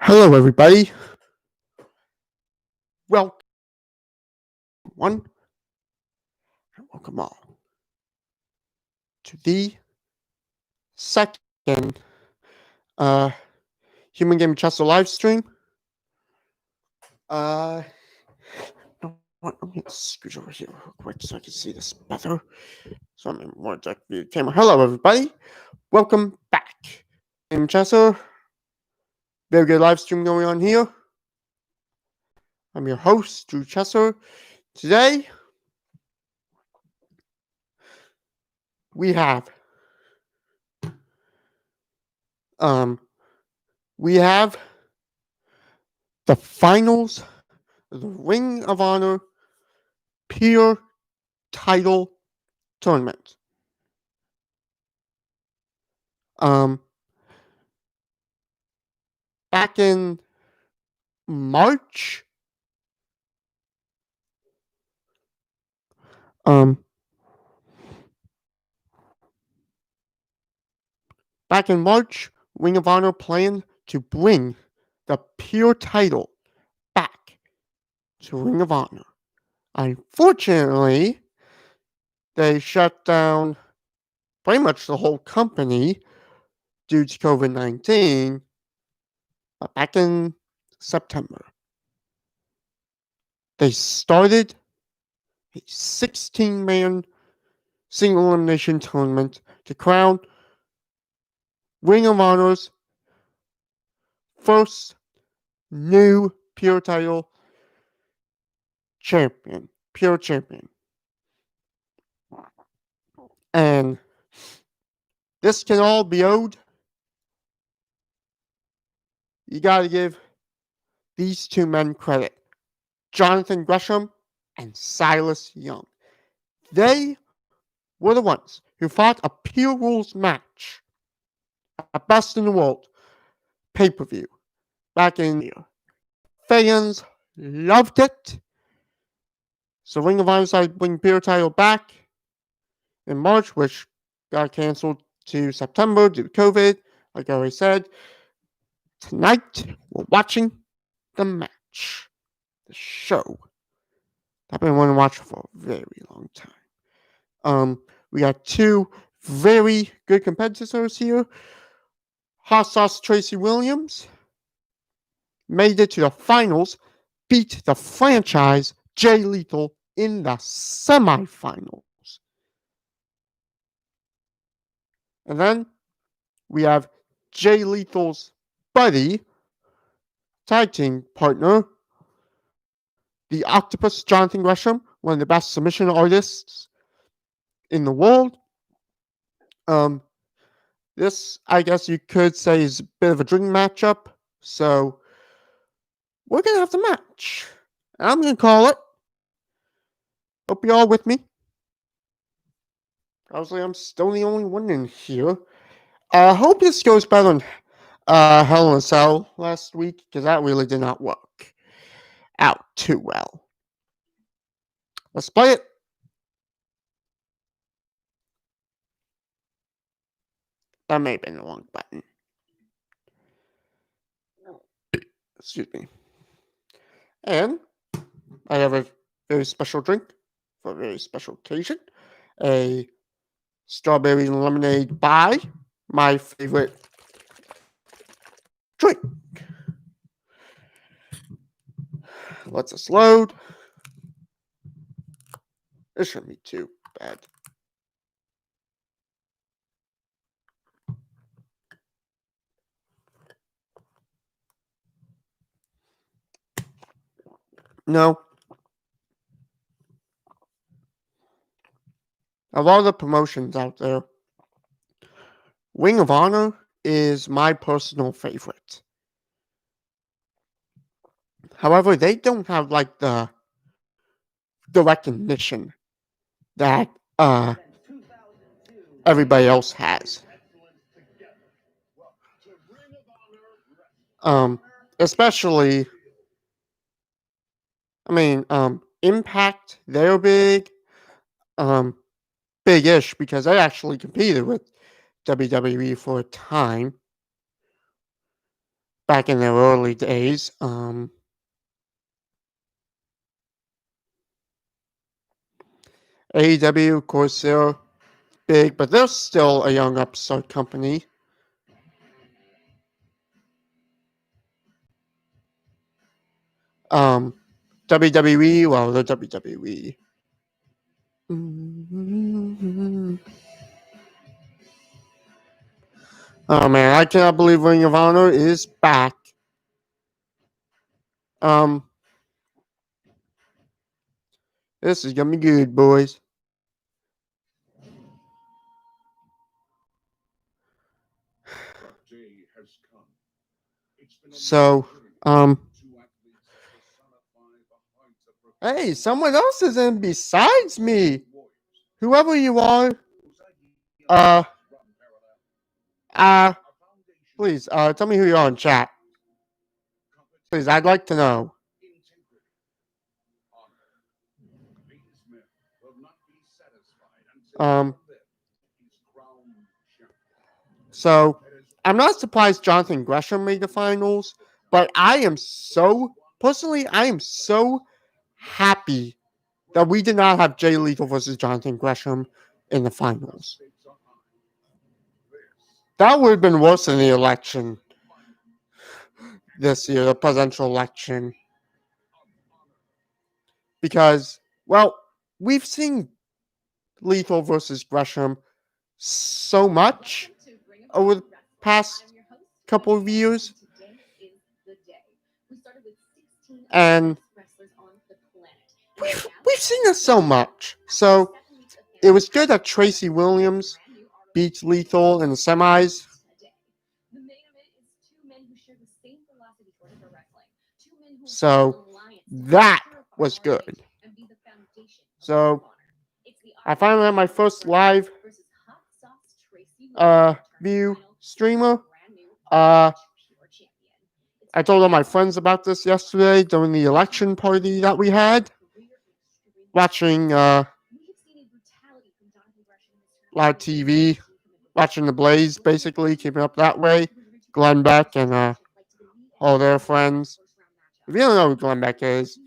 Hello, everybody. Welcome, one, and welcome all to the second Human Game Chester live stream. Let me scooch over here real quick so I can see this better. So I'm in more direct view camera. Hello, everybody. Welcome back. Game Chester. Very good live stream going on here. I'm your host, Drew Chester. Today, we have the finals of the Ring of Honor Pure title tournament. Back in March, Ring of Honor planned to bring the Pure title back to Ring of Honor. Unfortunately, they shut down pretty much the whole company due to COVID-19 back in September. They started a 16-man single elimination tournament to crown Ring of Honor's first new Pure title champion, Pure champion. And this can all be owed. You gotta give these two men credit. Jonathan Gresham and Silas Young. They were the ones who fought a Pure Rules match at Best in the World pay-per-view back in the year. Fans loved it. So Ring of Honor decided to bring Pure title back in March, which got canceled to September due to COVID. Like I already said, tonight we're watching the match, the show I've been wanting to watch for a very long time. We got two very good competitors here. Hot Sauce Tracy Williams made it to the finals, beat the franchise Jay Lethal in the semifinals. And then we have Jay Lethal's buddy, tag team partner, the Octopus Jonathan Gresham, one of the best submission artists in the world. This, I guess you could say, is a bit of a dream matchup. So we're going to have the match. And I'm going to call it. Hope you're all with me. Obviously, I'm still the only one in here. I hope this goes better than Hell in a Cell last week, because that really did not work out too well. Let's play it. That may have been the wrong button. Excuse me. And I have a very special drink for a very special occasion. A strawberry lemonade by my favorite drink. Let's us load. It shouldn't be too bad. No. Of all the promotions out there, Ring of Honor is my personal favorite. However, they don't have like the recognition that everybody else has. Especially, Impact, they're big. Big-ish because they actually competed with WWE for a time. back in their early days. AEW, of course, they're big, but they're still a young upstart company. WWE, well, they're WWE. Oh man, I cannot believe Ring of Honor is back. This is gonna be good, boys. So, hey, someone else is in besides me. Whoever you are, uh, please, tell me who you are in chat. Please, I'd like to know. So, I'm not surprised Jonathan Gresham made the finals, but I am so happy that we did not have Jay Lethal versus Jonathan Gresham in the finals. That would have been worse than the election this year, the presidential election. Because, well, we've seen Lethal versus Gresham so much over the past couple of years. And we've seen this so much. So it was good that Tracy Williams beats Lethal in the semis. So that was good. So I finally had my first live view streamer. I told all my friends about this yesterday during the election party that we had. Watching live TV, watching the Blaze, basically, keeping up that way. Glenn Beck and all their friends. If you don't know who Glenn Beck is,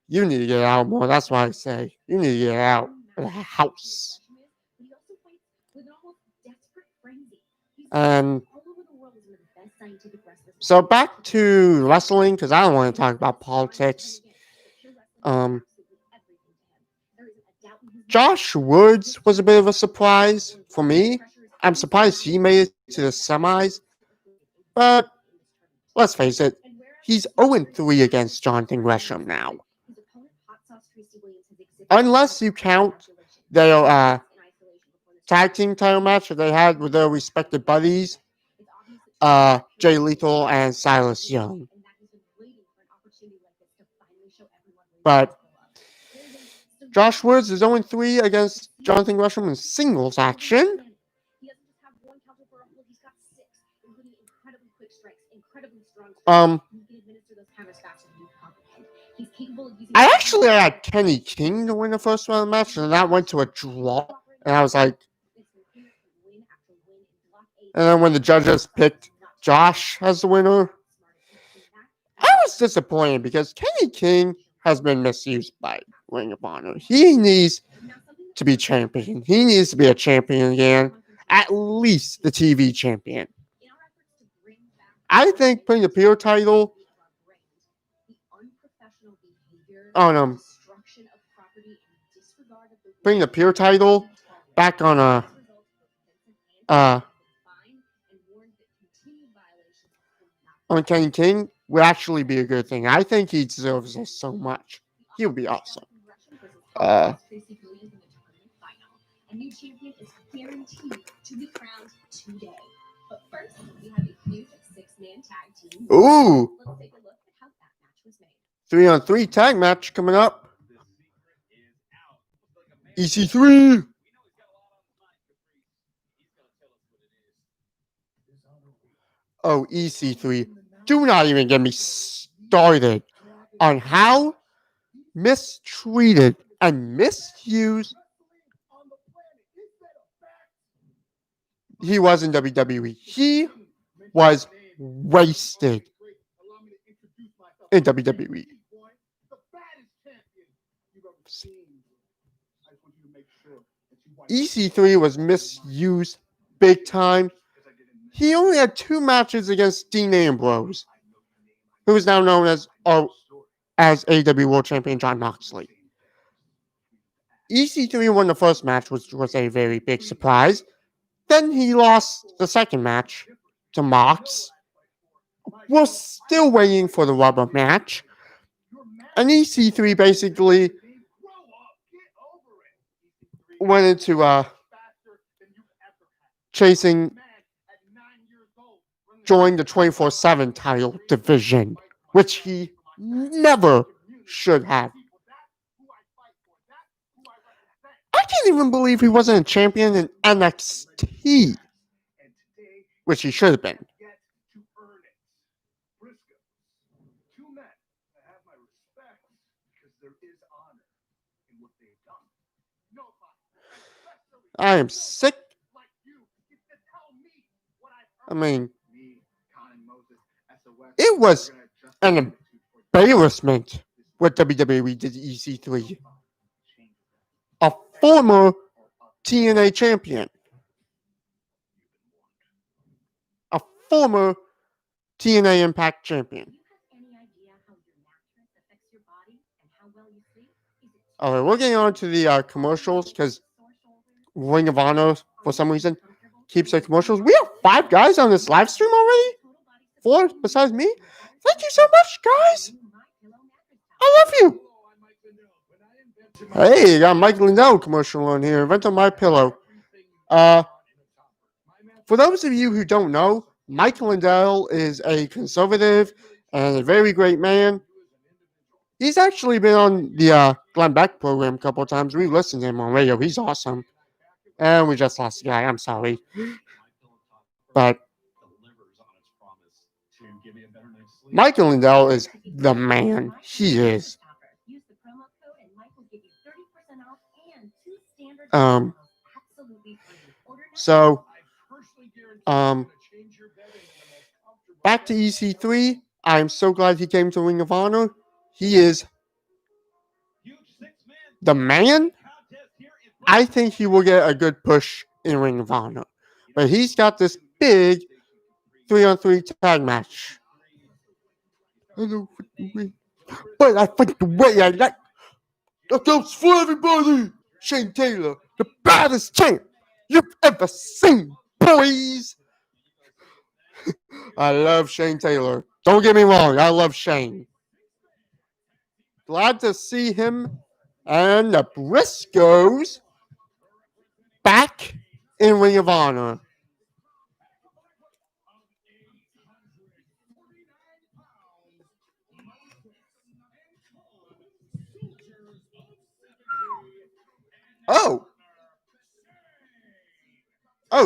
you need to get out more. That's what I say. You need to get out of the house. And so back to wrestling, because I don't want to talk about politics. Josh Woods was a bit of a surprise for me. I'm surprised he made it to the semis. But let's face it, he's 0-3 against Jonathan Gresham now. Unless you count their tag team title match that they had with their respective buddies, Jay Lethal and Silas Young. But Josh Woods is 0-3 against Jonathan Gresham in singles action. I actually had Kenny King to win the first round of the match, and that went to a draw. And I was like, and then when the judges picked Josh as the winner, I was disappointed because Kenny King has been misused by Ring of Honor. He needs to be champion. He needs to be a champion again, at least the TV champion. I think putting the Pure title on putting the Pure title back on on Kenny King would actually be a good thing. I think he deserves this so much. He would be awesome. A new champion is guaranteed to be crowned today. But first, we have a huge 6-man tag team. Ooh! Let's take a look at how that match was made. 3-on-3 tag match coming up. EC3! Oh, EC3. Do not even get me started on how mistreated and misused he was in WWE. He was wasted in WWE. EC3 was misused big time. He only had 2 matches against Dean Ambrose, who is now known as AW World Champion Jon Moxley. EC3 won the first match, which was a very big surprise. Then he lost the second match to Mox. We're still waiting for the rubber match. And EC3 basically went into joined the 24/7 title division, which he never should have. I can't even believe he wasn't a champion in NXT, which he should have been. I am sick. I mean, it was an embarrassment what WWE did to EC3. A former TNA champion. A former TNA Impact champion. Alright, we're getting on to the commercials because Ring of Honor, for some reason, keeps their commercials. We have 5 guys on this live stream already? 4 besides me? Thank you so much, guys! I love you! Hey, you got a Mike Lindell commercial on here. Invent on My Pillow. For those of you who don't know, Mike Lindell is a conservative and a very great man. He's actually been on the Glenn Beck program a couple of times. We've listened to him on radio. He's awesome. And we just lost the guy. I'm sorry. But Michael Lindell is the man. He is. Back to EC3. I'm so glad he came to Ring of Honor. He is the man. I think he will get a good push in Ring of Honor. But he's got this big 3-on-3 tag match. But I think the way I like that goes for everybody. Shane Taylor, the baddest champ you've ever seen, boys. I love Shane Taylor. Don't get me wrong, I love Shane. Glad to see him and the Briscoes back in Ring of Honor.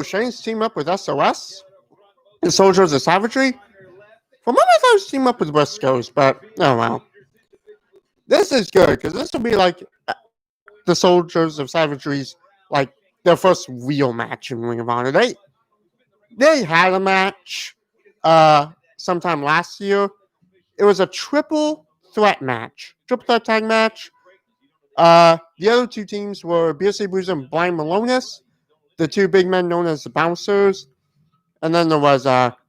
Shane's team up with SOS? The Soldiers of Savagery? For a moment, I thought he was team up with Briscoes, but oh well. This is good, because this will be like the Soldiers of Savagery's, like, their first real match in Ring of Honor. They had a match sometime last year. It was a triple threat tag match. The other 2 teams were BSA Bruiser and Brian Malonis, the 2 big men known as the Bouncers. And then there was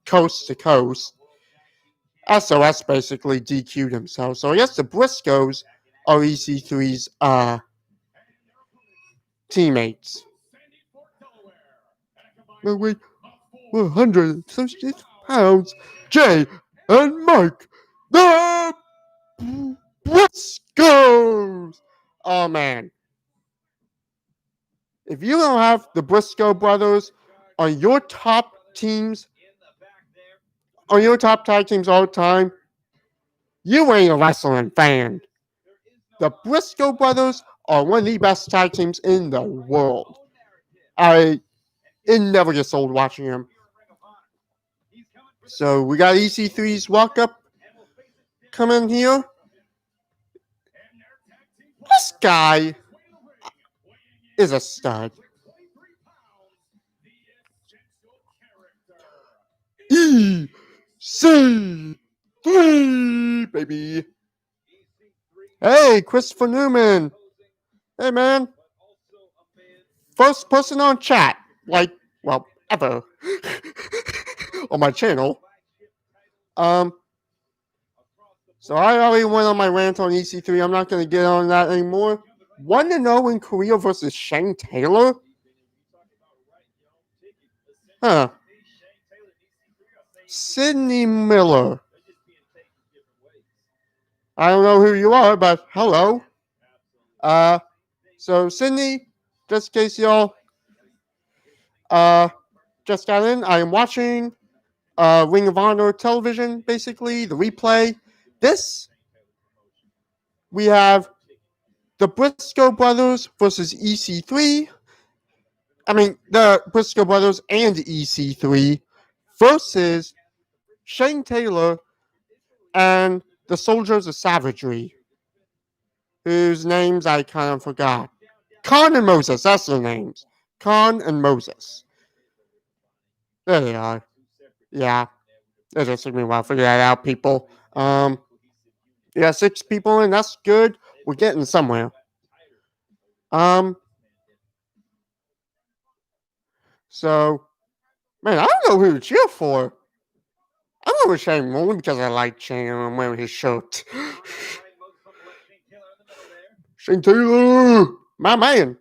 Coast to Coast. SOS basically DQ'd himself. So I guess the Briscoes are EC3's teammates. Wait, 160 pounds. Jay and Mike, the Briscoes. Oh man. If you don't have the Briscoe brothers on your top teams, on your top tag teams all the time, you ain't a wrestling fan. The Briscoe brothers are one of the best tag teams in the world. It never gets old watching them. So we got EC3's walk up coming here. This guy is a stud. EC3, baby. Hey, Christopher Newman. Hey, man. First person on chat, like, well, ever on my channel. So I already went on my rant on EC3. I'm not going to get on that anymore. 1-0 in Korea versus Shane Taylor? Huh. Sidney Miller. I don't know who you are, but hello. So Sidney, just in case y'all just got in, I am watching Ring of Honor television, basically, the replay. We have the Briscoe brothers versus EC3. I mean, the Briscoe brothers and EC3 versus Shane Taylor and the Soldiers of Savagery, whose names I kind of forgot. Khan and Moses, that's their names. Khan and Moses. There they are. Yeah. It just took me a while to figure that out, people. Yeah, 6 people in, that's good. We're getting somewhere. So, man, I don't know who to cheer for. I'm going with Shane only because I like Shane and I'm wearing his shirt. Shane Taylor, my man.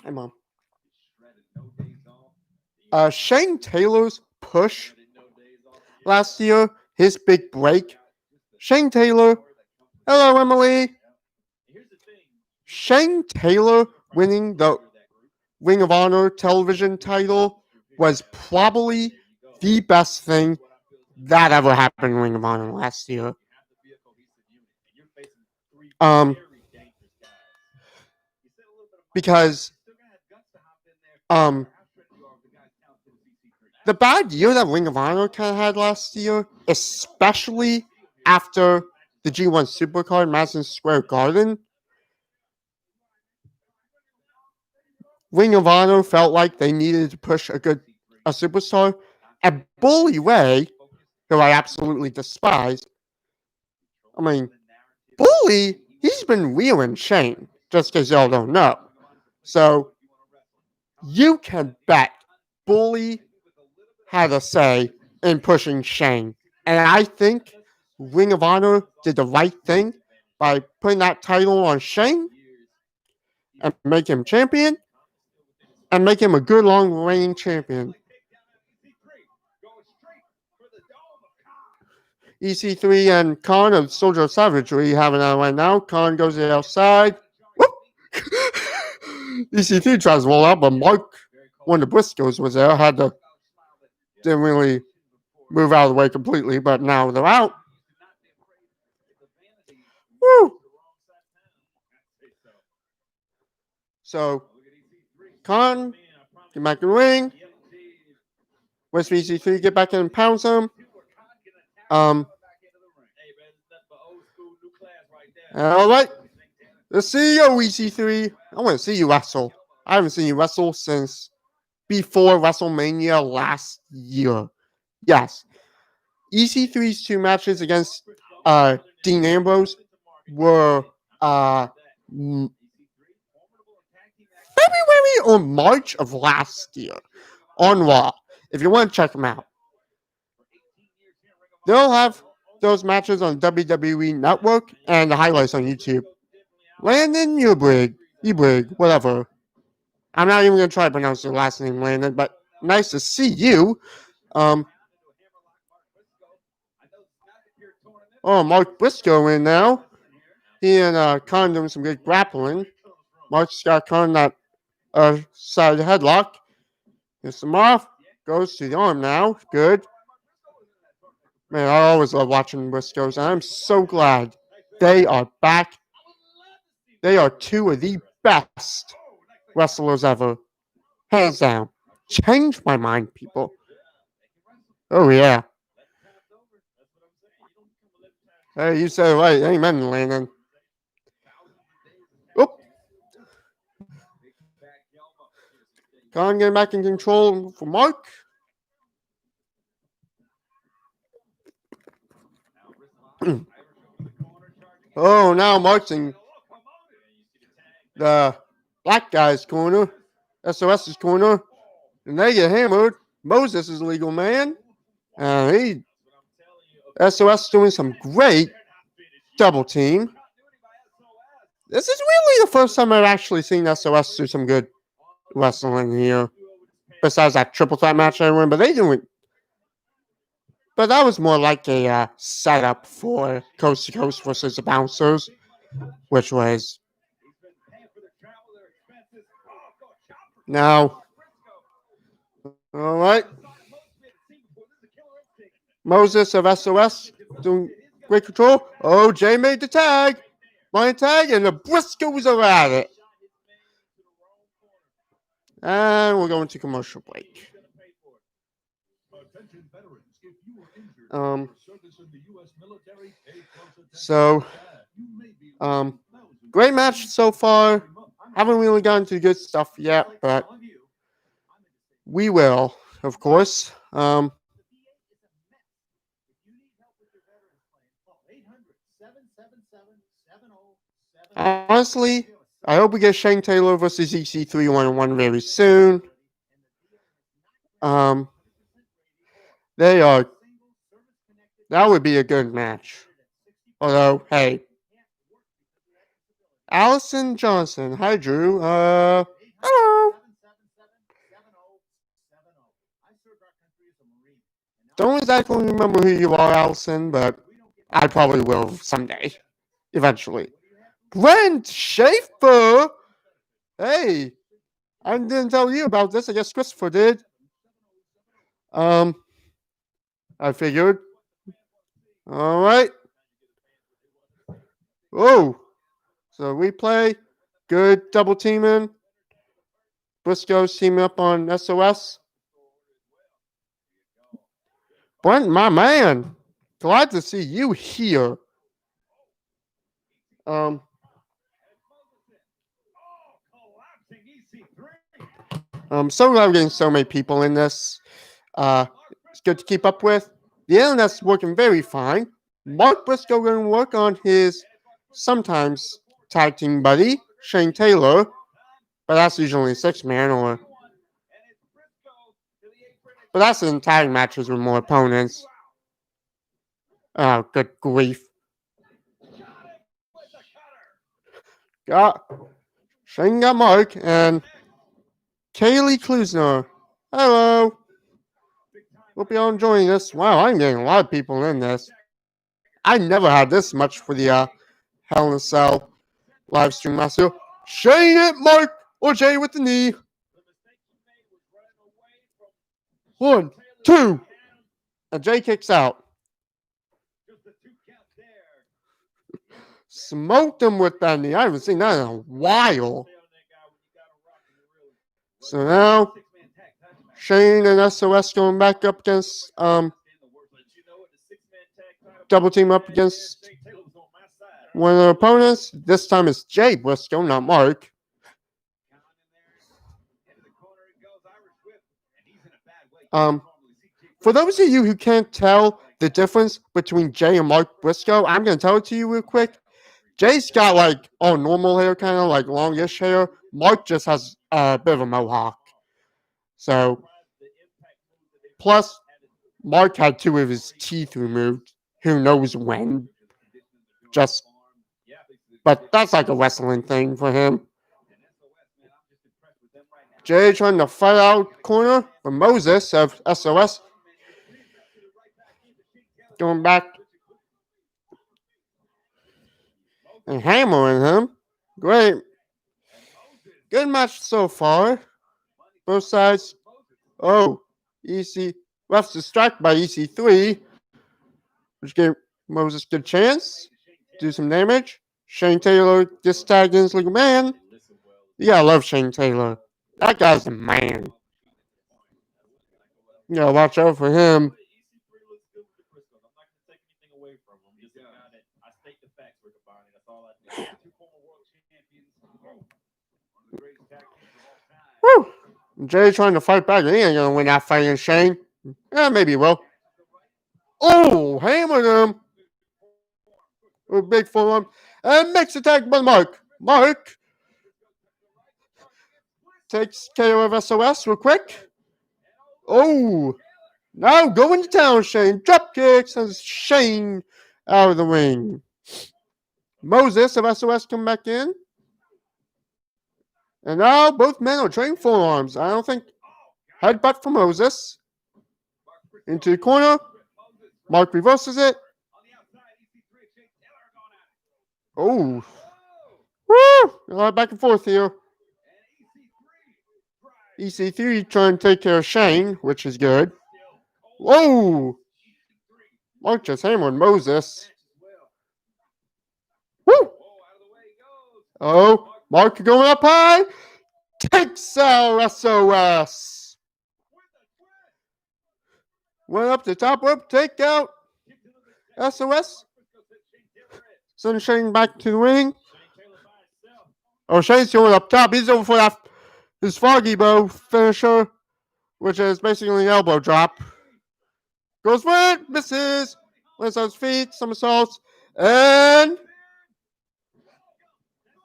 Hey, Mom. Shane Taylor's push last year, his big break. Shane Taylor, hello, Emily. Shane Taylor winning the Ring of Honor television title was probably the best thing that ever happened in Ring of Honor last year. Because the bad year that Ring of Honor kind of had last year, especially after the G1 Supercard in Madison Square Garden, Ring of Honor felt like they needed to push a superstar. And Bully Ray, who I absolutely despise, I mean, Bully, he's been wheeling Shane, just because y'all don't know. So, you can bet Bully had a say in pushing Shane. And I think Ring of Honor did the right thing by putting that title on Shane and make him champion and make him a good long reigning champion. EC3 and Khan of Soldier of Savagery having that right now. Khan goes to the outside. EC3 tries to roll out, but Mark, one of the Briscoes, was there. Didn't really move out of the way completely, but now they're out. Woo! So, Khan, get back in the ring. West EC3, get back in and pounds him. All right. Let's see you, EC3. I want to see you wrestle. I haven't seen you wrestle since before WrestleMania last year. Yes. EC3's 2 matches against Dean Ambrose were February or March of last year on Raw. If you want to check them out, they'll have those matches on WWE Network and the highlights on YouTube. Landon Ubrig, whatever. I'm not even going to try to pronounce your last name, Landon, but nice to see you. Mark Briscoe in now. He and Khan doing some good grappling. Mark's got Khan that side headlock. Gets him off. Goes to the arm now. Good. Man, I always love watching Briscoes, and I'm so glad they are back. They are 2 of the best wrestlers ever. Hands down. Changed my mind, people. Oh, yeah. Hey, you said it right. Amen, Landon. Oop. Khan getting back in control for Mark. Oh, now Mark's in the black guy's corner, SOS's corner, and they get hammered. Moses is legal man. SOS doing some great double team. This is really the first time I've actually seen SOS do some good wrestling here. Besides that triple threat match I won, but they doing. But that was more like a setup for Coast to Coast versus the Bouncers, which was now. All right. Moses of SOS doing great control. Oh, Jay made the tag. My tag, and the Briscoes are at it. And we're going to commercial break. Great match so far. Haven't really gotten to good stuff yet, but we will, of course. Honestly, I hope we get Shane Taylor versus EC3 1-on-1 very soon. That would be a good match. Although, hey, Allison Johnson. Hi, Drew. Hello. Don't exactly remember who you are, Allison, but I probably will someday. Eventually. Brent Schaefer! Hey, I didn't tell you about this. I guess Christopher did. I figured. All right. Oh, so replay. Good double teaming. Briscoe's teaming up on SOS. Brent, my man. Glad to see you here. So glad we're getting so many people in this. It's good to keep up with. The internet's working very fine. Mark Briscoe going to work on his sometimes tag team buddy, Shane Taylor, but that's usually 6-man or. But that's in tag matches with more opponents. Oh, good grief. Shane got Mark and Kaylee Klusner. Hello. Hope you're all enjoying this. Wow, I'm getting a lot of people in this. I never had this much for the Hell in a Cell live stream last year. Shane it, Mark, or Jay with the knee. 1, 2, and Jay kicks out. Smoked him with that knee. I haven't seen that in a while. So now, Shane and SOS going back up against double team up against one of their opponents. This time it's Jay Briscoe, not Mark. For those of you who can't tell the difference between Jay and Mark Briscoe, I'm going to tell it to you real quick. Jay's got like normal hair, kind of like longish hair. Mark just has a bit of a mohawk. So, plus, Mark had 2 of his teeth removed. Who knows when? But that's like a wrestling thing for him. Jay trying to fight out corner for Moses of SOS. Going back and hammering him. Great. Good match so far. Both sides. Oh, ref's distracted by EC3, which gave Moses a good chance. Do some damage. Shane Taylor just tagged in his legal man. You gotta love Shane Taylor. That guy's the man. You gotta watch out for him. Woo! Jay trying to fight back. He ain't gonna win that fight against Shane. Yeah, maybe he will. Oh, hammered him with big forearm and makes the tag by Mark. Mark takes care of SOS real quick. Oh, now going to town, Shane. Drop kicks and Shane out of the ring. Moses of SOS come back in. And now both men are trading forearms. I don't think headbutt for Moses. Into the corner. Mark reverses it. Oh. Woo! A lot back and forth here. EC3 trying to take care of Shane, which is good. Whoa! Mark just hammered Moses. Woo! Oh, Mark going up high. Takes out SOS. Went up the top rope, take out SOS. Send Shane back to the ring. Oh, Shane's going up top. He's over for that, his Foggy Bow finisher, which is basically an elbow drop. Goes for it, misses. Lands on his feet, somersaults, and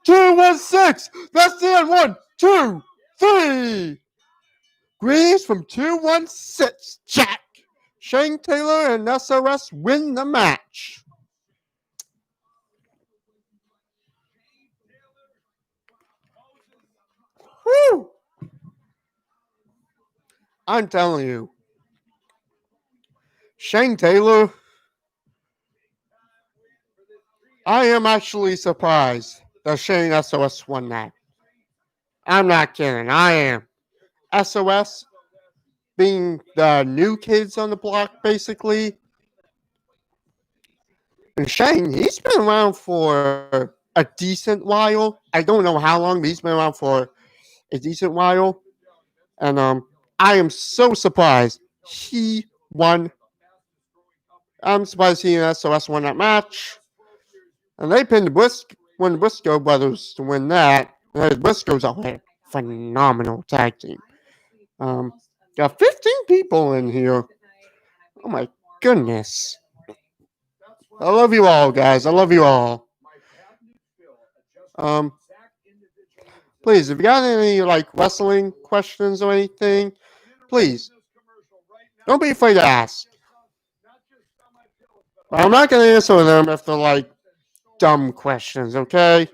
216. That's the end. 1, 2, 3. Greens from 216. Jack. Shane Taylor and SOS win the match. Woo! I'm telling you, Shane Taylor, I am actually surprised that Shane SOS won that. I'm not kidding. I am. SOS being the new kids on the block, basically. And Shane, he's been around for a decent while. I don't know how long, but he's been around for a decent while. And I am so surprised he won. I'm surprised he and SOS won that match. And they pinned the Briscoe brothers to win that. And the Briscoes are a phenomenal tag team. Got 15 people in here. Oh my goodness. I love you all, guys. I love you all. Please, if you got any wrestling questions or anything, please don't be afraid to ask. But I'm not gonna answer them if they're dumb questions, okay?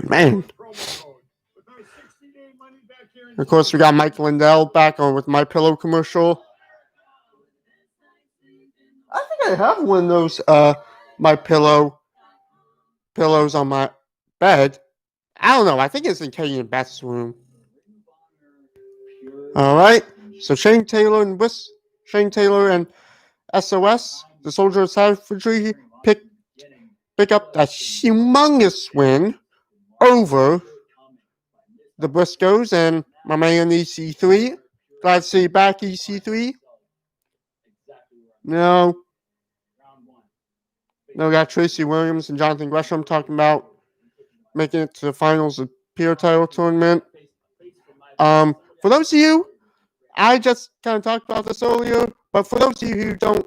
Man. Of course, we got Mike Lindell back on with My Pillow commercial. I think I have one of those My Pillow pillows on my bed. I don't know. I think it's in Katie and Beth's room. All right. So Shane Taylor and SOS, the Soldier of Savagery, pick up that humongous win over the Briscoes and my man EC3. Glad to see you back, EC3. No, we got Tracy Williams and Jonathan Gresham talking about making it to the finals of Pure title tournament. For those of you, I just kind of talked about this earlier, but for those of you who don't,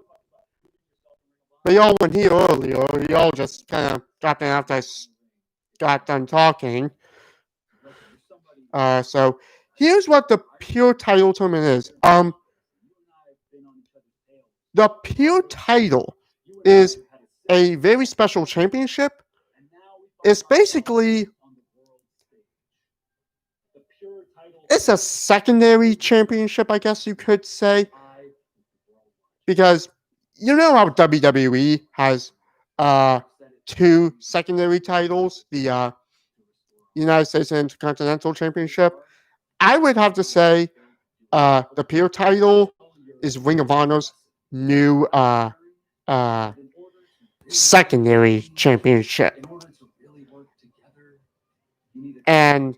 they all went here earlier, you all just kind of dropped in after I got done talking. So here's what the Pure title tournament is. The Pure title is a very special championship. It's basically, it's a secondary championship, I guess you could say, because you know how WWE has 2 secondary titles, the United States Intercontinental Championship. I would have to say the Pure title is Ring of Honor's new secondary championship. And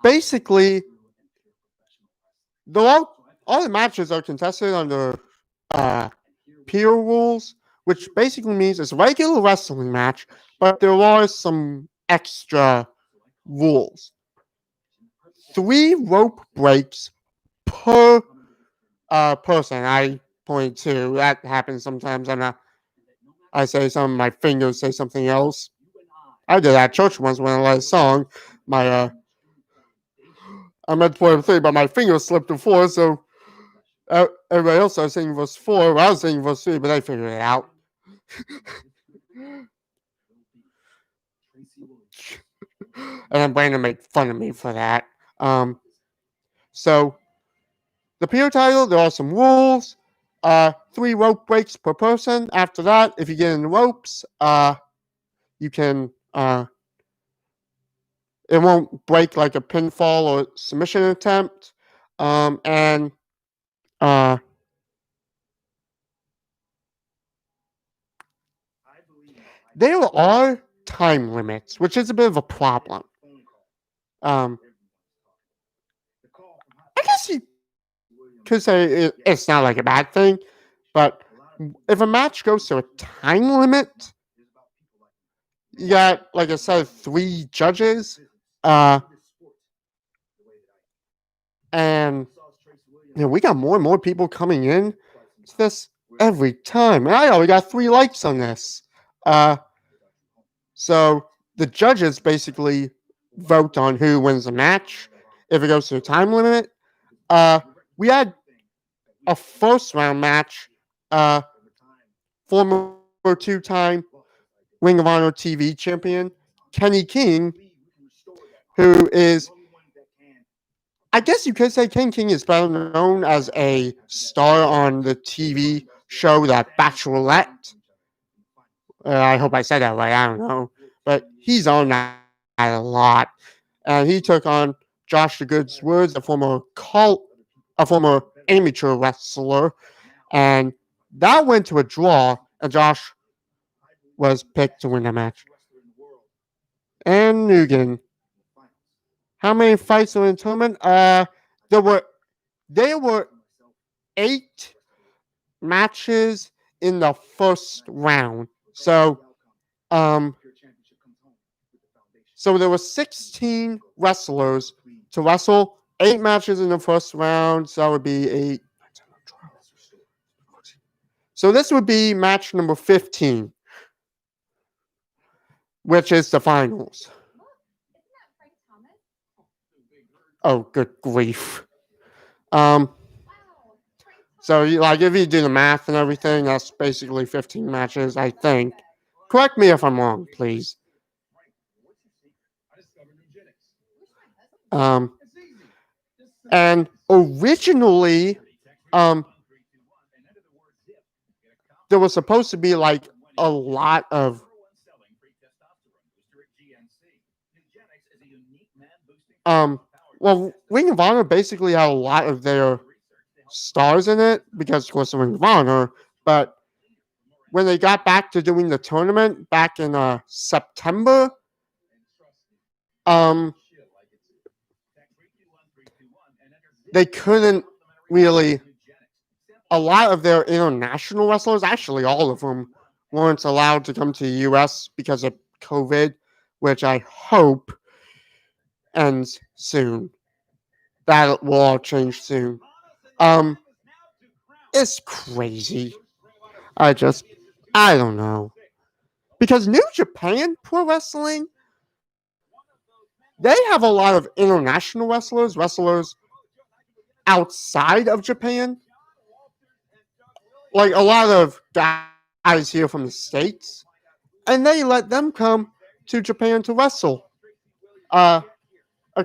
basically all the matches are contested under uh, Pure rules, which basically means it's a regular wrestling match, but there are some extra rules. 3 rope breaks per person. I point to that happens sometimes. I say something, my fingers say something else. I did that at church once when I led a song. My I meant to play 3, but my fingers slipped to 4, so everybody else started singing verse 4. I was singing verse 3, but they figured it out. And then Brandon made fun of me for that. So the Pure title, there are some rules. 3 rope breaks per person. After that, if you get in the ropes, you can it won't break like a pinfall or submission attempt. And there are time limits, which is a bit of a problem. I guess you could say it's not like a bad thing, but if a match goes to a time limit, you got, like I said, 3 judges, and we got more and more people coming in to this every time. And I already got 3 likes on this. So the judges basically vote on who wins the match if it goes to a time limit. We had a first round match. Former 2-time Ring of Honor TV champion Kenny King, who is, I guess you could say Ken King is better known as a star on the TV show that Bachelorette. I hope I said that right. I don't know, but he's on that a lot, and he took on Josh the Good's Woods, a former amateur wrestler, and that went to a draw, and Josh was picked to win the match. And Nugent, how many fights were in the tournament? There were 8 matches in the first round. So there were 16 wrestlers to wrestle. 8 matches in the first round. So that would be 8. So this would be match number 15, which is the finals. Oh, good grief. So, like, if you do the math and everything, that's basically 15 matches, I think. Correct me if I'm wrong, please. And originally, there was supposed to be, like, a lot of Ring of Honor basically had a lot of their stars in it because, of course, Ring of Honor. But when they got back to doing the tournament back in September, they couldn't really. A lot of their international wrestlers, actually all of them, weren't allowed to come to the U.S. because of COVID, which I hope ends soon. That will all change soon. It's crazy. I don't know. Because New Japan Pro Wrestling, they have a lot of international wrestlers outside of Japan. Like a lot of guys here from the States. And they let them come to Japan to wrestle a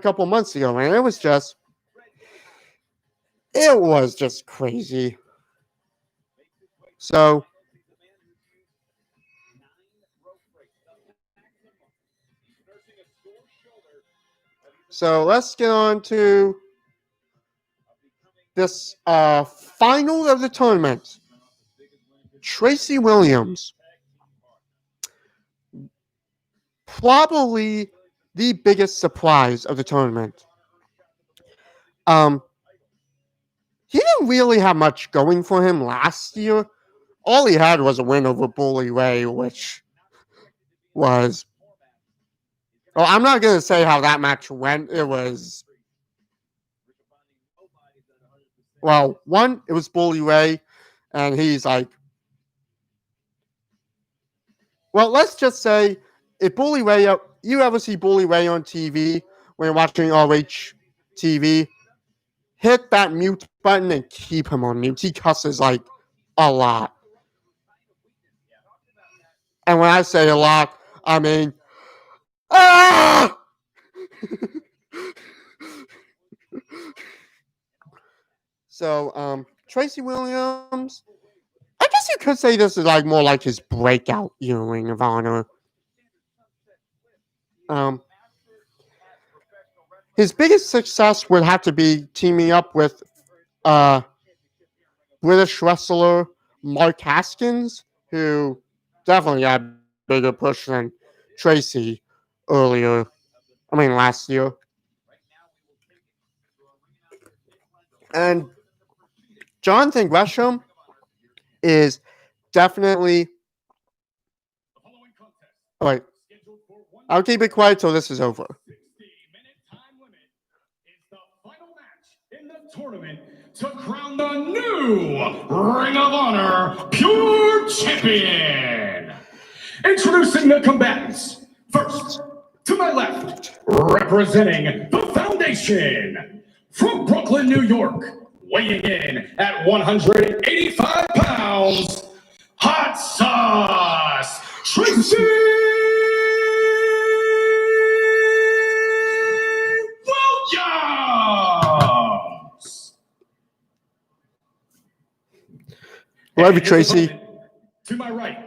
couple months ago. And it was just crazy. So let's get on to this final of the tournament. Tracy Williams, probably the biggest surprise of the tournament. he didn't really have much going for him last year. All he had was a win over Bully Ray, which was. Well, I'm not going to say how that match went. It was. Well, one, it was Bully Ray, and he's like. Well, let's just say if Bully Ray, you ever see Bully Ray on TV when you're watching ROH TV, hit that mute button and keep him on mute. He cusses like a lot. And when I say a lot, I mean, ah! So, Tracy Williams, I guess you could say this is like more like his breakout year in Ring of Honor. His biggest success would have to be teaming up with British wrestler Mark Haskins, who definitely got a bigger push than Tracy last year. And Jonathan Gresham is definitely. All right. I'll keep it quiet till this is over. Tournament to crown the new Ring of Honor Pure Champion. Introducing the combatants. First, to my left, representing the Foundation, from Brooklyn, New York, weighing in at 185 pounds, Hot Sauce Tracy Williams. Love you, Tracy. To my right,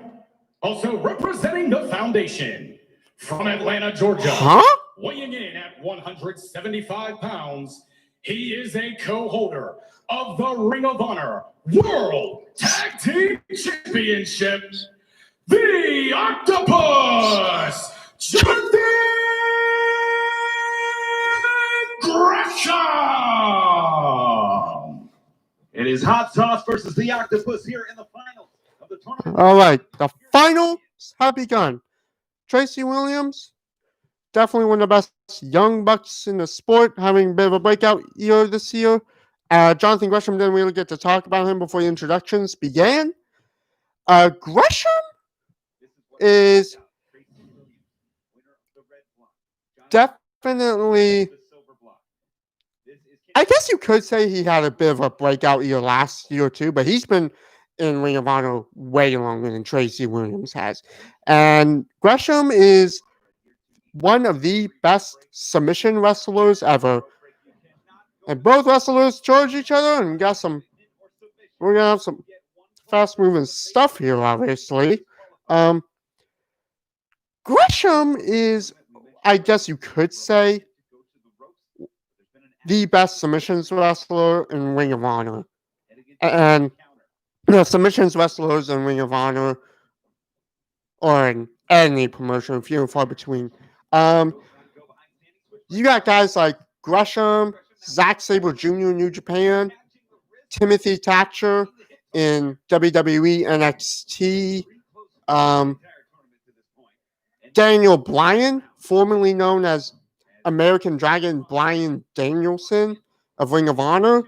also representing the Foundation, from Atlanta, Georgia, weighing in at 175 pounds, he is a co-holder of the Ring of Honor World Tag Team Championship, the Octopus, Jonathan Gresham. It is Hot Sauce versus the Octopus here in the finals of the tournament. All right, the finals have begun. Tracy Williams, definitely one of the best young bucks in the sport, having a bit of a breakout year this year. Jonathan Gresham didn't really get to talk about him before the introductions began. Gresham is definitely, I guess you could say he had a bit of a breakout year last year too, but he's been in Ring of Honor way longer than Tracy Williams has. And Gresham is one of the best submission wrestlers ever. And both wrestlers charge each other, and we're gonna have some fast moving stuff here, obviously. Gresham is, I guess you could say, the best submissions wrestler in Ring of Honor. And the submissions wrestlers in Ring of Honor, or in any promotion, few and far between. You got guys like Gresham, Zack Sabre Jr. in New Japan, Timothy Thatcher in WWE NXT, Daniel Bryan, formerly known as American Dragon Bryan Danielson of Ring of Honor.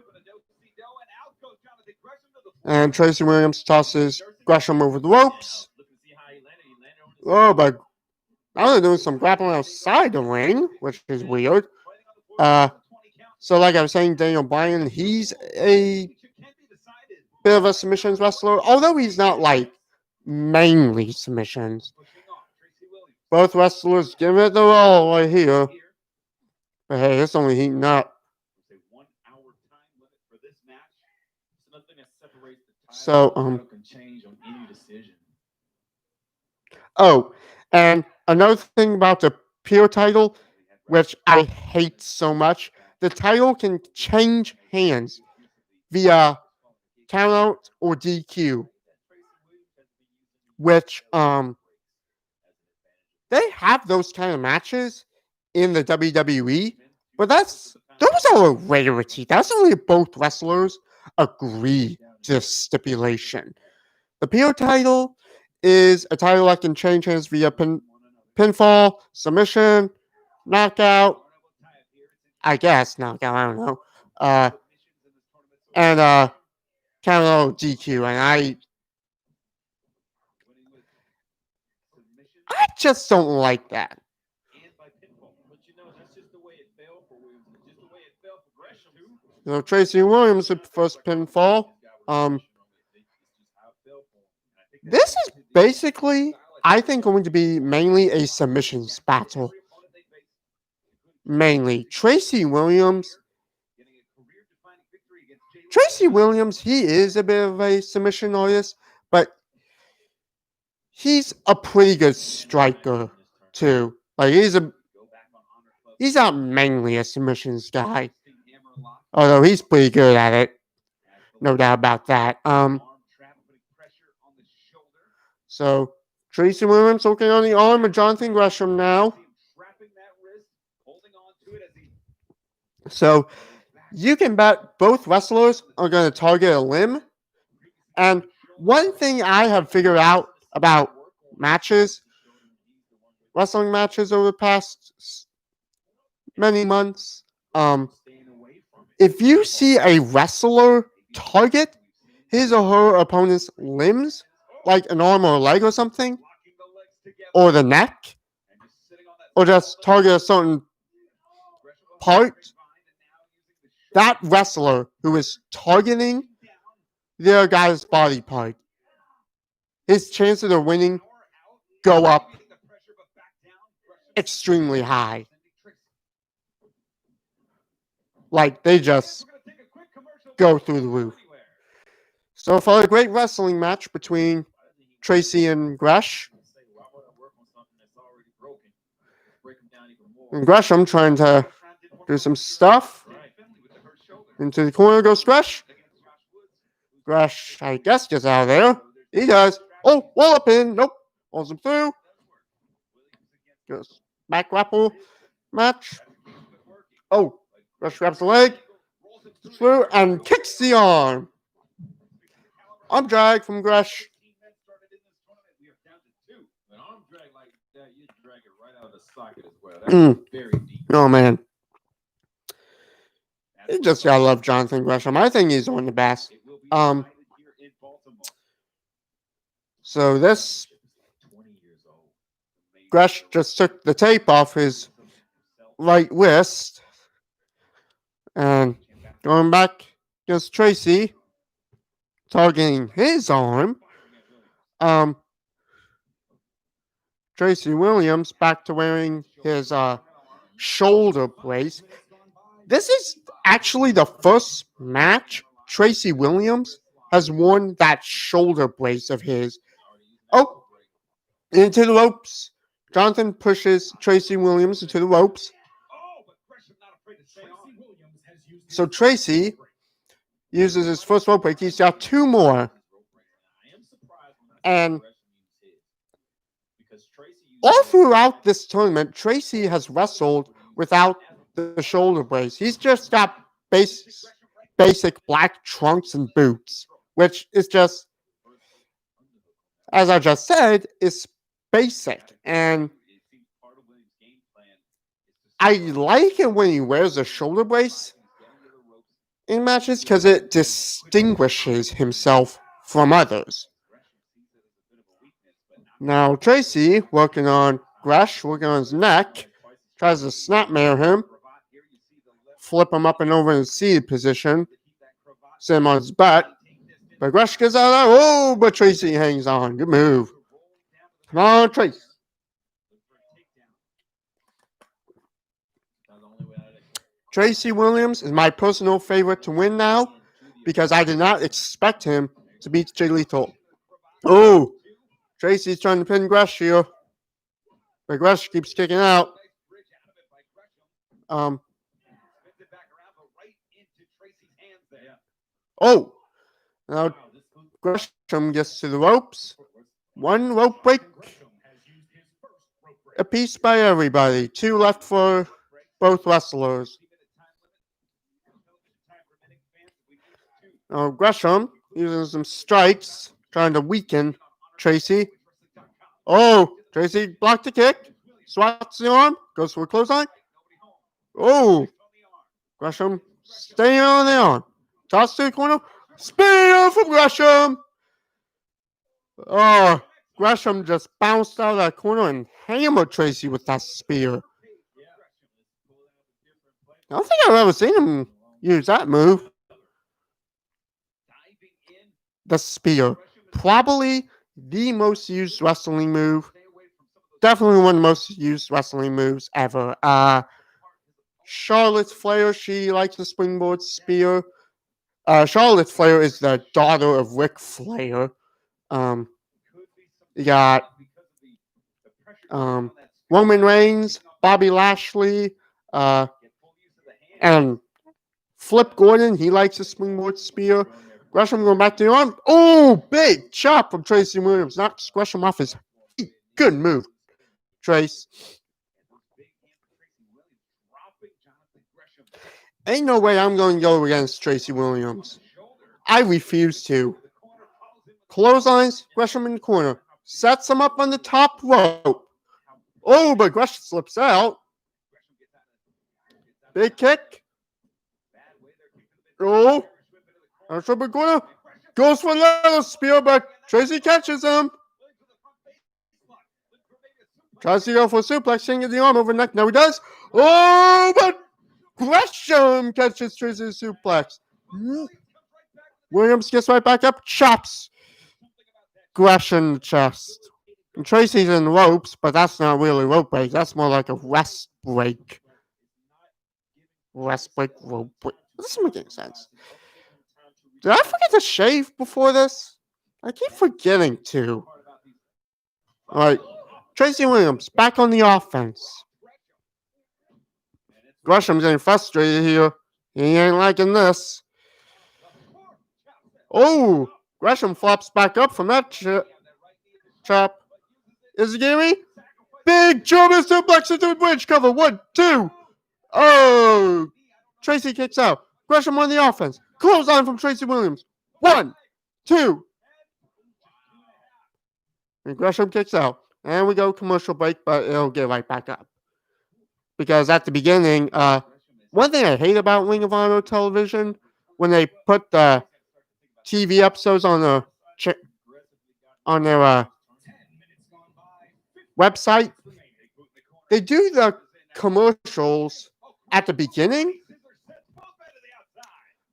And Tracy Williams tosses Gresham over the ropes. Oh, but now they're doing some grappling outside the ring, which is weird. So like I was saying, Daniel Bryan, he's a bit of a submissions wrestler, although he's not like mainly submissions. Both wrestlers give it the roll right here. But hey, it's only heating up. So, oh, and another thing about the Pure title, which I hate so much, the title can change hands via countout or DQ, which they have those kind of matches in the WWE, but those are a rarity. That's only both wrestlers agree to this stipulation. The Pure title is a title that can change hands via pinfall, submission, knockout, I guess knockout, I don't know. And KO DQ, and I just don't like that. So Tracy Williams with first pinfall. This is basically, I think, going to be mainly a submissions battle. Mainly Tracy Williams, he is a bit of a submission artist, but he's a pretty good striker too. Like he's not mainly a submissions guy, although he's pretty good at it, no doubt about that. So Tracy Williams working on the arm of Jonathan Gresham now. So you can bet both wrestlers are going to target a limb. And one thing I have figured out about wrestling matches over the past many months, if you see a wrestler target his or her opponent's limbs, like an arm or a leg or something, or the neck, or just target a certain part, that wrestler who is targeting their guy's body part, his chances of winning go up extremely high. Like, they just go through the roof. So for a great wrestling match between Tracy and Gresh. And Gresham trying to do some stuff. Into the corner goes Gresh. Gresh, I guess, gets out of there. He does. Oh, wallop in. Nope. Pulls him through. Goes back grapple match. Oh, Gresh grabs the leg. Through and kicks the arm. Arm drag from Gresh. Oh, man. You just gotta love Jonathan Gresham. I think he's one of the best. So this Gresh just took the tape off his right wrist and going back against Tracy, targeting his arm. Tracy Williams back to wearing his shoulder brace. This is actually the first match Tracy Williams has worn that shoulder brace of his. Oh, into the ropes. Jonathan pushes Tracy Williams into the ropes. So Tracy uses his first rope break. He's got two more. And all throughout this tournament, Tracy has wrestled without the shoulder brace. He's just got basic black trunks and boots, which is just, as I just said, is basic. And I like it when he wears a shoulder brace in matches because it distinguishes himself from others. Now Tracy working on Gresh, working on his neck, tries to snapmare him, flip him up and over in the seated position, sit him on his butt. But Gresh gets out of there. Oh, but Tracy hangs on. Good move. Come on, Tracy. Tracy Williams is my personal favorite to win now because I did not expect him to beat Jay Lethal. Oh, Tracy's trying to pin Gresh here. But Gresh keeps kicking out. Oh, now Gresham gets to the ropes. One rope break. A piece by everybody. Two left for both wrestlers. Gresham using some strikes, trying to weaken Tracy. Oh, Tracy blocked the kick, swats the arm, goes for a clothesline. Oh, Gresham staying on the arm. Toss to the corner. Spear from Gresham. Oh, Gresham just bounced out of that corner and hammered Tracy with that spear. I don't think I've ever seen him use that move. The spear. Probably the most used wrestling move. Definitely one of the most used wrestling moves ever. Charlotte Flair, she likes the springboard spear. Charlotte Flair is the daughter of Ric Flair. You got Roman Reigns, Bobby Lashley, and Flip Gordon. He likes the springboard spear. Gresham going back to the arm. Oh, big chop from Tracy Williams. Knocks Gresham off his feet. Good move, Trace. Ain't no way I'm going to go against Tracy Williams. I refuse to. Clotheslines, Gresham in the corner. Sets him up on the top rope. Oh, but Gresham slips out. Big kick. Oh. Gresham in the corner. Goes for another spear, but Tracy catches him. Tries to go for a suplex, singing the arm over the neck. Now he does. Oh, but Gresham catches Tracy's suplex. Williams gets right back up, chops Gresham chest. And Tracy's in ropes, but that's not really rope break. That's more like a rest break. Rest break, rope break. This doesn't make any sense. Did I forget to shave before this? I keep forgetting to. Alright. Tracy Williams back on the offense. Gresham's getting frustrated here. He ain't liking this. Oh, Gresham flops back up from that chop. Is it Gary? Big German suplex into the bridge cover. 1, 2. Oh, Tracy kicks out. Gresham on the offense. Close on from Tracy Williams. 1, 2. And Gresham kicks out. And we go commercial break, but it'll get right back up. Because at the beginning, one thing I hate about Ring of Honor television, when they put the TV episodes on their website, they do the commercials at the beginning.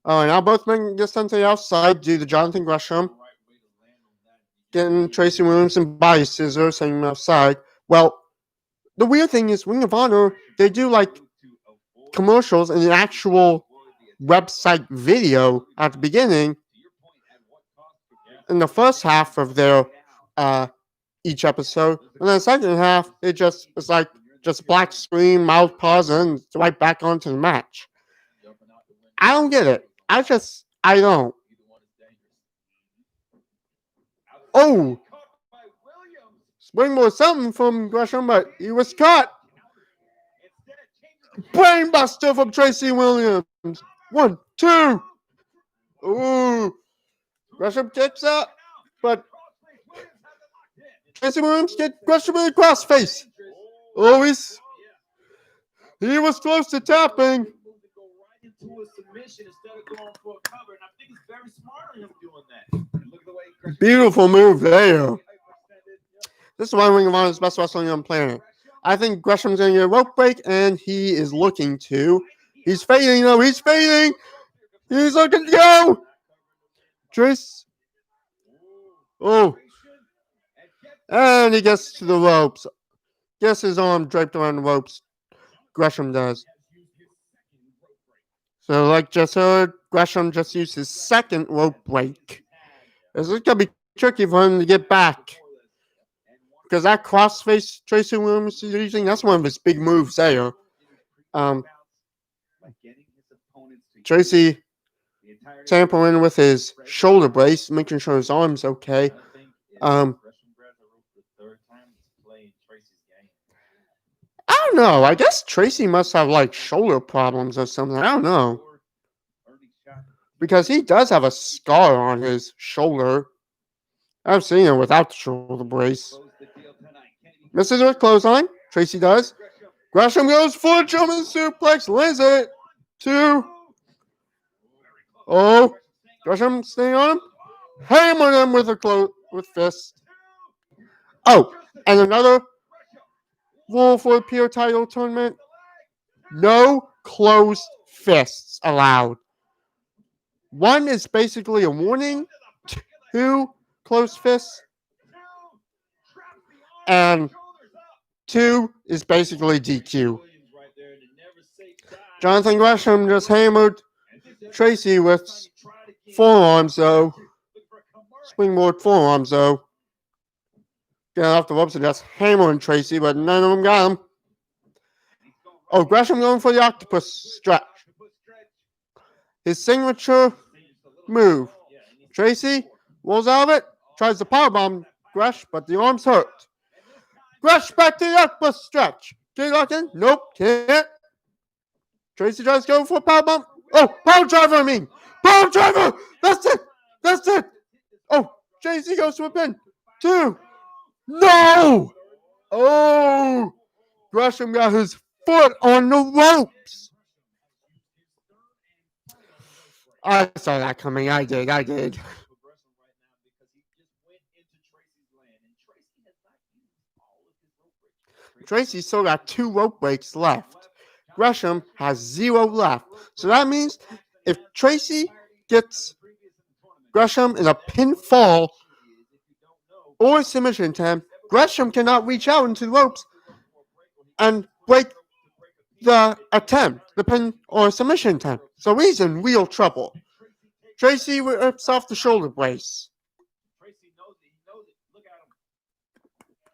Oh, and now both men get sent to the outside, do the Jonathan Gresham, getting Tracy Williams and body scissors, sending him outside. Well, the weird thing is, Ring of Honor, they do like commercials and an actual website video at the beginning. In the first half of their each episode, and then the second half, it's like just black screen, mouth pause, and it's right back onto the match. I don't get it. I don't. Oh, springboard something from Gresham, but he was caught. Brainbuster from Tracy Williams. 1, 2. Ooh. Gresham kicks out, but Tracy Williams gets Gresham in the crossface. Oh, he was close to tapping. Beautiful move there. This is why Ring of Honor is the best wrestling on the planet. I think Gresham's going to get a rope break, and he is looking to. He's fading, though. He's fading. He's looking to go. Trace. Oh. And he gets to the ropes. Gets his arm draped around the ropes. Gresham does. So, like just heard, Gresham just used his second rope break. This is going to be tricky for him to get back. Because that crossface Tracy Williams is using, that's one of his big moves there. Tracy tampering with his shoulder brace, making sure his arm's okay. I don't know. I guess Tracy must have like shoulder problems or something. I don't know. because he does have a scar on his shoulder. I've seen it without the shoulder brace. Misses her clothesline. Tracy does. Gresham goes for a German suplex. Lands it. 2. Oh. Gresham staying on him. Hammer him with with fist. Oh, and another rule for the Pure title tournament. No closed fists allowed. 1 is basically a warning. 2 closed fists. And 2 is basically DQ. Jonathan Gresham just hammered Tracy with forearms, though. Springboard forearms, though. Getting off the ropes and just hammering Tracy, but none of them got him. Oh, Gresham going for the octopus stretch. His signature move. Tracy rolls out of it, tries to powerbomb Gresh, but the arm's hurt. Gresh back to the octopus stretch. Can you lock in? Nope, can't. Tracy tries to go for a powerbomb. Oh, power driver, I mean. Power driver! That's it! That's it! Oh, Tracy goes to a pin. 2. No! Oh! Gresham got his foot on the ropes. I saw that coming. I did. Tracy still got 2 rope breaks left. Gresham has 0 left. So that means if Tracy gets Gresham in a pinfall or a submission attempt, Gresham cannot reach out into the ropes and break the attempt, the pin or submission attempt. So he's in real trouble. Tracy rips off the shoulder brace.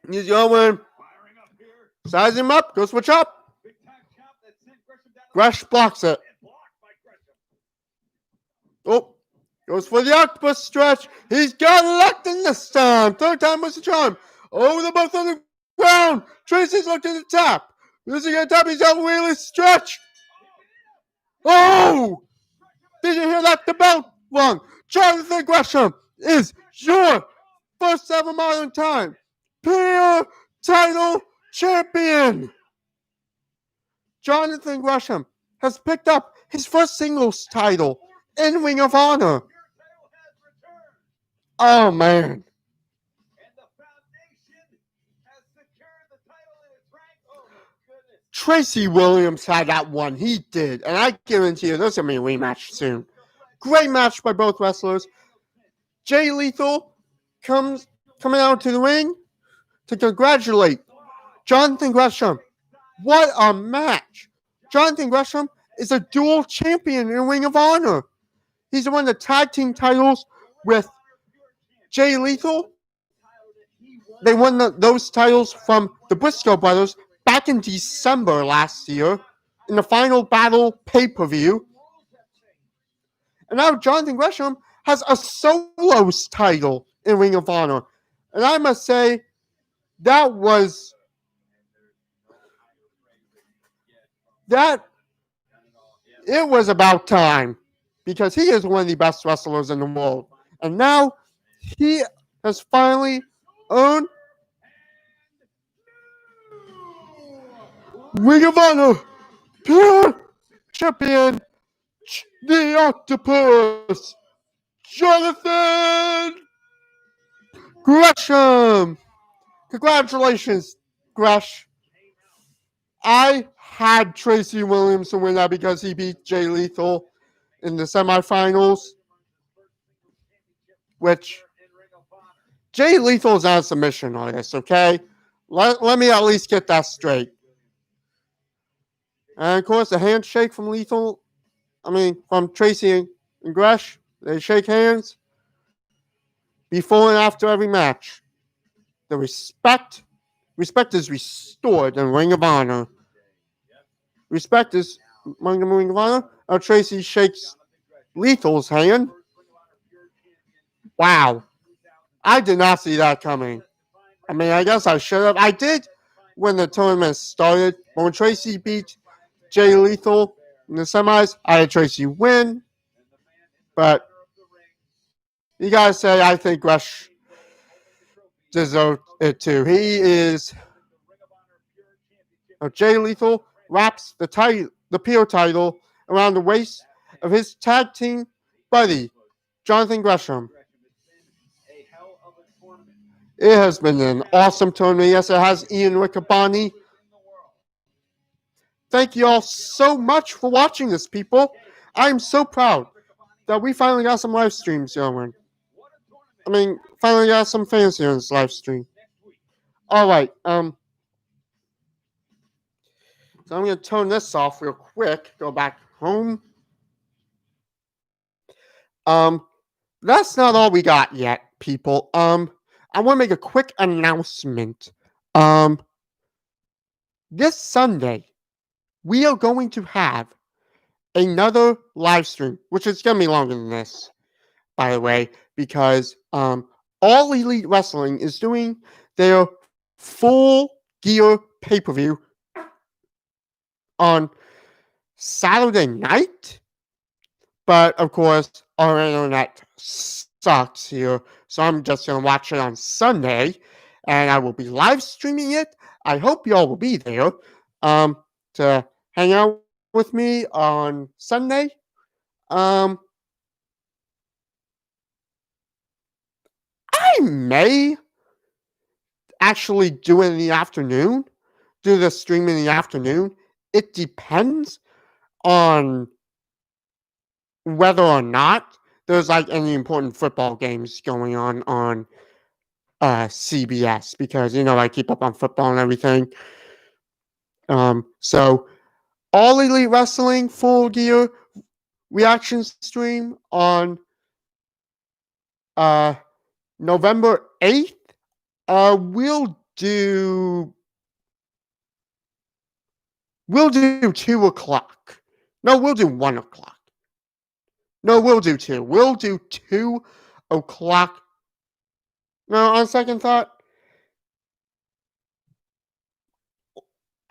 He's going. Size him up. Go switch up. Gresh blocks it. Oh, goes for the octopus stretch. He's got locked in this time. 3rd time was the charm. Oh, they're both on the ground. Tracy's looked at the top. Losing at the top. He's got really stretch. Oh! Did you hear that? The bell rung. Jonathan Gresham is your first ever modern time Pure title champion. Jonathan Gresham has picked up his first singles title in Ring of Honor. Oh, man. Tracy Williams had that one. He did. And I guarantee you there's going to be a rematch soon. Great match by both wrestlers. Jay Lethal coming out to the ring to congratulate Jonathan Gresham. What a match. Jonathan Gresham is a dual champion in Ring of Honor. He's won the tag team titles with Jay Lethal. They won those titles from the Briscoe brothers back in December last year in the Final Battle pay-per-view. And now Jonathan Gresham has a solos title in Ring of Honor. And I must say, it was about time, because he is one of the best wrestlers in the world. And now he has finally earned Ring of Honor Pure Champion, the Octopus, Jonathan Gresham. Congratulations, Gresh. I had Tracy Williams to win that because he beat Jay Lethal in the semifinals, which Jay Lethal is not a submission artist, okay? Let me at least get that straight. And, of course, the handshake from from Tracy and Gresh. They shake hands before and after every match. The respect is restored in Ring of Honor. Respect is among the Ring of Honor. Tracy shakes Lethal's hand. Wow. I did not see that coming. I guess I should have. I did when the tournament started. But when Tracy beat Jay Lethal in the semis, I had Tracy win. But you gotta say, I think Rush deserved it too. He is. Jay Lethal wraps the Pure title around the waist of his tag team buddy, Jonathan Gresham. It has been an awesome tournament. Yes, it has Ian Riccaboni. Thank you all so much for watching this, people. I am so proud that we finally got some live streams going. Finally got some fans here in this live stream. All right. So I'm going to turn this off real quick. Go back home. That's not all we got yet, people. I want to make a quick announcement. This Sunday, we are going to have another live stream, which is going to be longer than this, by the way, because All Elite Wrestling is doing their Full Gear pay-per-view on Saturday night. But, of course, our internet sucks here, so I'm just going to watch it on Sunday, and I will be live streaming it. I hope y'all will be there to hang out with me on Sunday. I may actually do it in the afternoon, do the stream in the afternoon. It depends on whether or not there's like any important football games going on CBS, because I keep up on football and everything. So All Elite Wrestling Full Gear reaction stream on November 8th. We'll do 2 o'clock. No, we'll do 1 o'clock. No, we'll do 2. We'll do 2 o'clock. No, on second thought,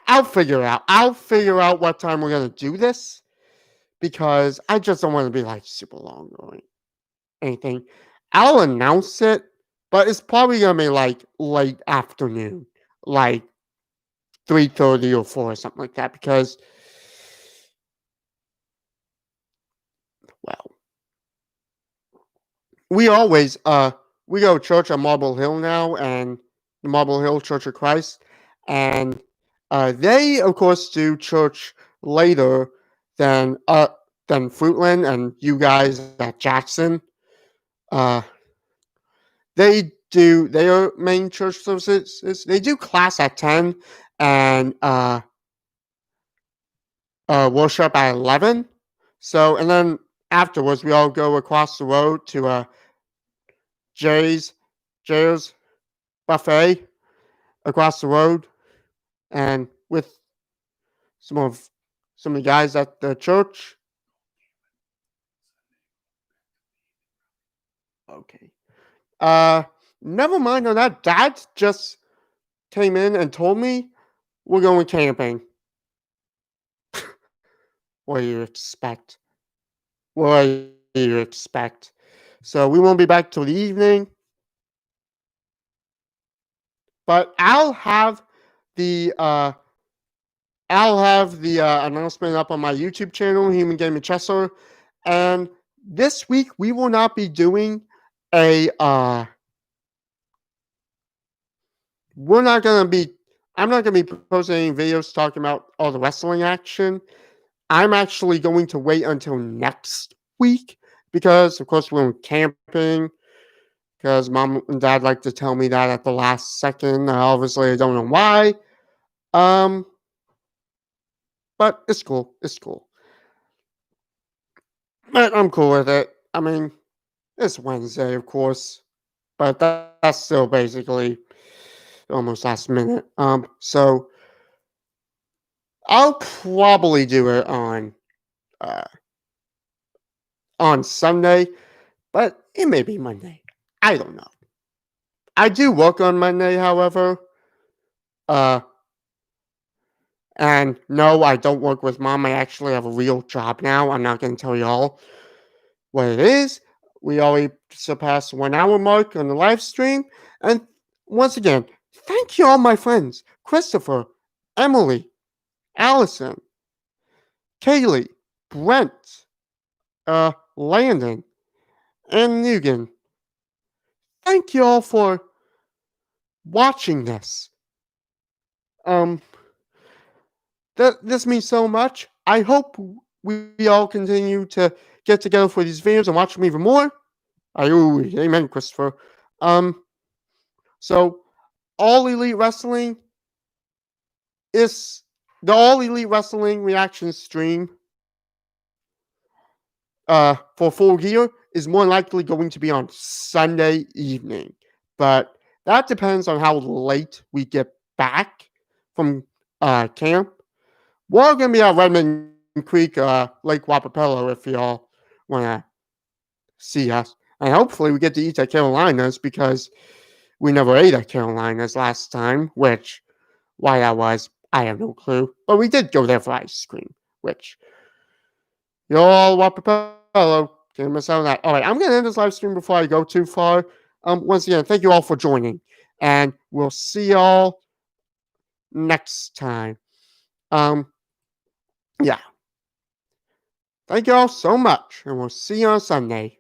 I'll figure it out. I'll figure out what time we're going to do this, because I just don't want to be like super long or anything. I'll announce it, but it's probably going to be like late afternoon, like 3:30 or 4 or something like that, because, well, we always we go to church on Marble Hill now, and the Marble Hill Church of Christ, and they of course do church later than Fruitland and you guys at Jackson. They do their main church services. They do class at 10 and worship at 11. So, and then afterwards we all go across the road to Jerry's buffet across the road, and with some of the guys at the church. Okay. Never mind on that. Dad just came in and told me we're going camping. What do you expect? What do you expect? So we won't be back till the evening. But I'll have the announcement up on my YouTube channel, Human Gaming Chester. And this week we will not be doing I'm not gonna be posting any videos talking about all the wrestling action. I'm actually going to wait until next week, because of course we're camping, because Mom and Dad like to tell me that at the last second. Obviously I don't know why. But it's cool. It's cool. But I'm cool with it. It's Wednesday, of course, but that's still basically almost last minute. So I'll probably do it on Sunday, but it may be Monday. I don't know. I do work on Monday, however. And no, I don't work with Mom. I actually have a real job now. I'm not going to tell y'all. what it is. We already surpassed 1 hour mark on the live stream. And once again, thank you all my friends. Christopher, Emily, Allison, Kaylee, Brent, Landon, and Nugan. Thank you all for watching this. This means so much. I hope we all continue to get together for these videos and watch them even more. Amen, Christopher. So All Elite Wrestling is the All Elite Wrestling reaction stream for Full Gear is more likely going to be on Sunday evening. But that depends on how late we get back from camp. We're going to be at Redmond Creek, Lake Wapapello if y'all want to see us. And hopefully we get to eat at Carolina's because we never ate at Carolina's last time, which, why that was, I have no clue. But we did go there for ice cream, which, y'all, Wapapello, can't miss out on that. All right, I'm going to end this live stream before I go too far. Once again, thank you all for joining, and we'll see y'all next time. Yeah. Thank you all so much, and we'll see you on Sunday.